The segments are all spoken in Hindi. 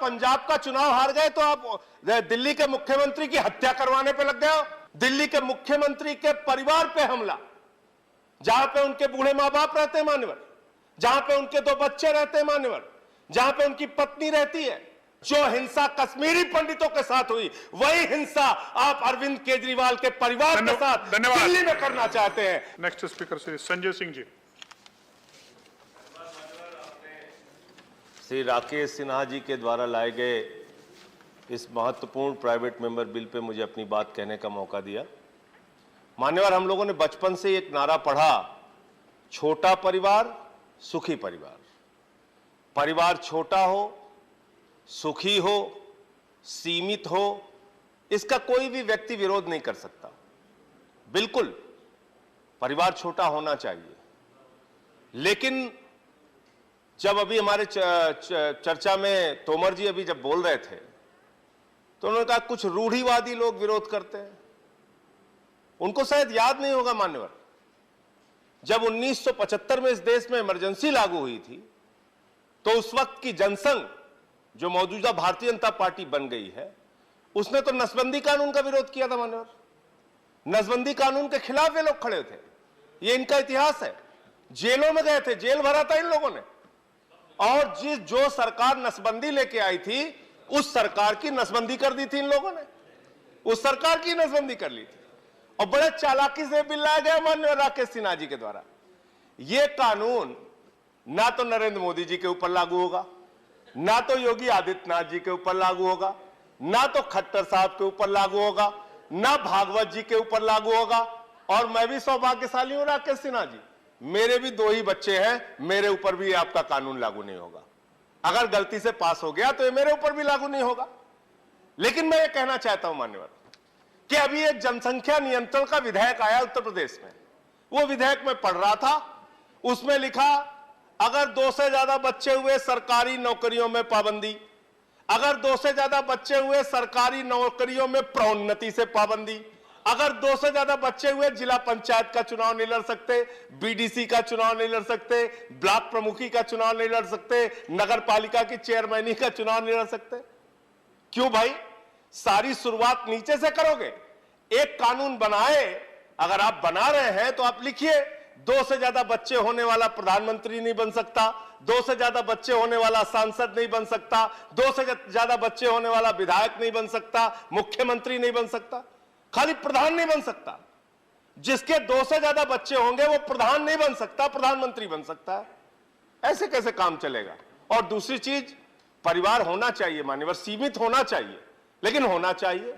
पंजाब का चुनाव हार गए तो आप दिल्ली के मुख्यमंत्री की हत्या करवाने पे लग गए हो। दिल्ली के मुख्यमंत्री के परिवार पे हमला, जहां पे उनके बूढ़े मां बाप रहते हैं मान्यवर, जहां पे उनके 2 बच्चे रहते हैं मान्यवर, जहां पे उनकी पत्नी रहती है। जो हिंसा कश्मीरी पंडितों के साथ हुई, वही हिंसा आप अरविंद केजरीवाल के परिवार के साथ दिल्ली में करना चाहते हैं। Next speaker Shri Sanjay Singh ji. श्री राकेश सिन्हा जी के द्वारा लाए गए इस महत्वपूर्ण प्राइवेट मेंबर बिल पे मुझे अपनी बात कहने का मौका दिया। मान्यवर, हम लोगों ने बचपन से एक नारा पढ़ा, छोटा परिवार सुखी परिवार। परिवार छोटा हो, सुखी हो, सीमित हो, इसका कोई भी व्यक्ति विरोध नहीं कर सकता। बिल्कुल परिवार छोटा होना चाहिए, लेकिन जब अभी हमारे चर्चा में तोमर जी अभी जब बोल रहे थे तो उन्होंने कहा कुछ रूढ़िवादी लोग विरोध करते हैं। उनको शायद याद नहीं होगा मान्यवर, जब 1975 में इस देश में इमरजेंसी लागू हुई थी तो उस वक्त की जनसंघ, जो मौजूदा भारतीय जनता पार्टी बन गई है, उसने तो नसबंदी कानून का विरोध किया था मान्यवर। नसबंदी कानून के खिलाफ वे लोग खड़े थे, ये इनका इतिहास है। जेलों में गए थे, जेल भरा था इन लोगों ने। और जो सरकार नसबंदी लेके आई थी, उस सरकार की नसबंदी कर दी थी इन लोगों ने, उस सरकार की नसबंदी कर ली थी। और बड़े चालाकी से बिल लाया गया माननीय राकेश सिन्हा जी के द्वारा। यह कानून ना तो नरेंद्र मोदी जी के ऊपर लागू होगा, ना तो योगी आदित्यनाथ जी के ऊपर लागू होगा, ना तो खट्टर साहब के ऊपर लागू होगा, ना भागवत जी के ऊपर लागू होगा। और मैं भी सौभाग्यशाली हूं राकेश सिन्हा जी, मेरे भी 2 ही बच्चे हैं, मेरे ऊपर भी आपका कानून लागू नहीं होगा। अगर गलती से पास हो गया तो ये मेरे ऊपर भी लागू नहीं होगा। लेकिन मैं ये कहना चाहता हूं मान्यवर कि अभी एक जनसंख्या नियंत्रण का विधेयक आया उत्तर प्रदेश में। वो विधेयक में पढ़ रहा था, उसमें लिखा अगर 2 से ज्यादा बच्चे हुए सरकारी नौकरियों में पाबंदी, अगर 2 से ज्यादा बच्चे हुए सरकारी नौकरियों में प्रोन्नति से पाबंदी, अगर 2 से ज्यादा बच्चे हुए जिला पंचायत का चुनाव नहीं लड़ सकते, बीडीसी का चुनाव नहीं लड़ सकते, ब्लॉक प्रमुखी का चुनाव नहीं लड़ सकते, नगर पालिका की चेयरमैनी का चुनाव नहीं लड़ सकते। क्यों भाई, सारी शुरुआत नीचे से करोगे। एक कानून बनाए, अगर आप बना रहे हैं तो आप लिखिए 2 से ज्यादा बच्चे होने वाला प्रधानमंत्री नहीं बन सकता, 2 से ज्यादा बच्चे होने वाला सांसद नहीं बन सकता, 2 से ज्यादा बच्चे होने वाला विधायक नहीं बन सकता, मुख्यमंत्री नहीं बन सकता, खाली प्रधान नहीं बन सकता। जिसके 2 से ज्यादा बच्चे होंगे वो प्रधान नहीं बन सकता, प्रधानमंत्री बन सकता है। ऐसे कैसे काम चलेगा। और दूसरी चीज, परिवार होना चाहिए मान्यवर, सीमित होना चाहिए, लेकिन होना चाहिए।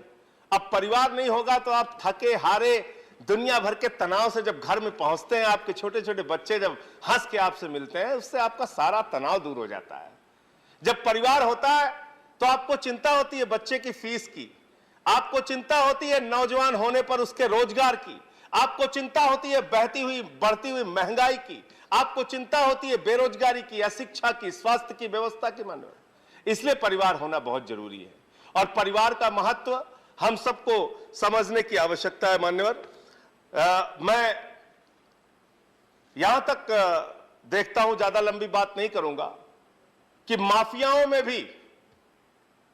अब परिवार नहीं होगा तो आप थके हारे दुनिया भर के तनाव से जब घर में पहुंचते हैं, आपके छोटे छोटे बच्चे जब हंस के आपसे मिलते हैं, उससे आपका सारा तनाव दूर हो जाता है। जब परिवार होता है तो आपको चिंता होती है बच्चे की फीस की, आपको चिंता होती है नौजवान होने पर उसके रोजगार की, आपको चिंता होती है बहती हुई बढ़ती हुई महंगाई की, आपको चिंता होती है बेरोजगारी की, अशिक्षा की, स्वास्थ्य की व्यवस्था की मान्यवर। इसलिए परिवार होना बहुत जरूरी है और परिवार का महत्व हम सबको समझने की आवश्यकता है मान्यवर। मैं यहां तक देखता हूं, ज्यादा लंबी बात नहीं करूंगा, कि माफियाओं में भी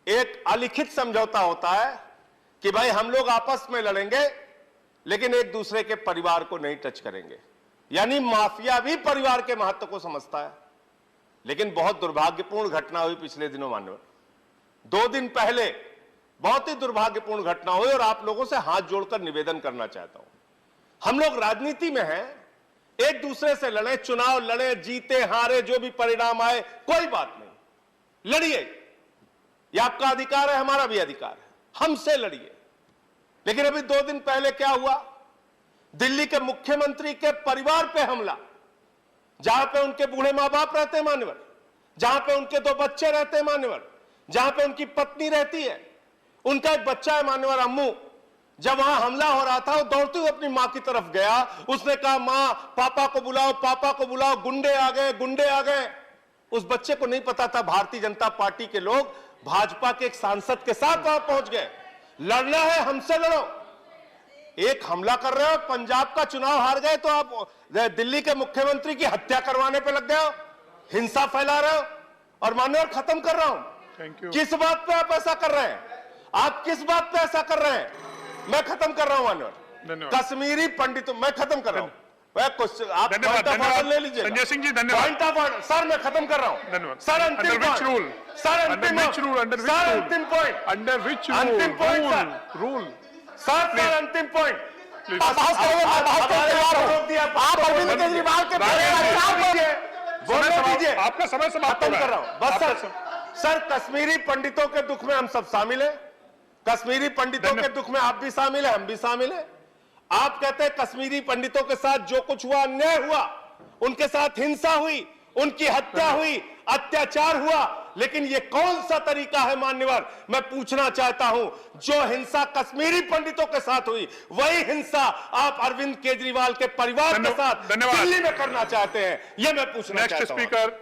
एक अलिखित समझौता होता है कि भाई हम लोग आपस में लड़ेंगे लेकिन एक दूसरे के परिवार को नहीं टच करेंगे। यानी माफिया भी परिवार के महत्व को समझता है। लेकिन बहुत दुर्भाग्यपूर्ण घटना हुई पिछले दिनों मान्यवर। 2 दिन पहले बहुत ही दुर्भाग्यपूर्ण घटना हुई और आप लोगों से हाथ जोड़कर निवेदन करना चाहता हूं। हम लोग राजनीति में हैं, एक दूसरे से लड़े, चुनाव लड़े, जीते हारे, जो भी परिणाम आए कोई बात नहीं, लड़िए, यह आपका अधिकार है, हमारा भी अधिकार है, हमसे लड़िए। लेकिन अभी 2 दिन पहले क्या हुआ, दिल्ली के मुख्यमंत्री के परिवार पे हमला, जहां पे उनके बूढ़े मां बाप रहते हैं मान्यवर, जहां पे उनके 2 बच्चे रहते हैं मान्यवर, जहां पे उनकी पत्नी रहती है, उनका एक बच्चा है मान्यवर अम्मू। जब वहां हमला हो रहा था वो दौड़ते हुए अपनी मां की तरफ गया, उसने कहा मां पापा को बुलाओ, पापा को बुलाओ, गुंडे आ गए, गुंडे आ गए। उस बच्चे को नहीं पता था भारतीय जनता पार्टी के लोग भाजपा के एक सांसद के साथ वहां पहुंच गए। लड़ना है हमसे लड़ो। एक हमला कर रहे हो, पंजाब का चुनाव हार गए तो आप दिल्ली के मुख्यमंत्री की हत्या करवाने पे लग गए हो, हिंसा फैला रहे हो। और मान्यवर खत्म कर रहा हूं, थैंक यू। किस बात पे आप ऐसा कर रहे हैं? आप किस बात पे ऐसा कर रहे हैं? मैं खत्म कर रहा हूं मानवर। धन्यवाद। कश्मीरी पंडितों, मैं खत्म कर रहा हूं। मैं क्वेश्चन, आप धन्यवाद, पॉइंट ऑफ धन्यवाद। ऑर्डर ले लीजिए। संजय सिंह जी, धन्यवाद। पॉइंट ऑफ ऑर्डर, सर मैं खत्म कर रहा हूं। धन्यवाद। सर अंतिम Under which point। rule? Sir Under अंतिम which rule? Under which sir rule? अंतिम पॉइंट। Under which rule? अंतिम point, sir। रूल सर अंतिम पॉइंट। प्लीज। बहस करेंगे, मैं बहस करने तैयार हूं। रोक दिया। आप अरविंद केजरीवाल के बोलने दीजिए। आपका समय समाप्त खत्म हो कर रहा रहा हूं है। बस आपका सर कश्मीरी पंडितों के दुख में हम सब शामिल हैं। कश्मीरी पंडितों के दुख में आप भी शामिल हैं, हम भी शामिल हैं। आप कहते हैं कश्मीरी पंडितों के साथ जो कुछ हुआ, अन्याय हुआ, उनके साथ हिंसा हुई, उनकी हत्या हुई, अत्याचार हुआ, लेकिन ये कौन सा तरीका है मान्यवर? मैं पूछना चाहता हूं, जो हिंसा कश्मीरी पंडितों के साथ हुई, वही हिंसा आप अरविंद केजरीवाल के परिवार के साथ धन्यवाद। दिल्ली में करना चाहते हैं, ये मैं पूछना नेक्स्ट चाहता हूं। स्पीकर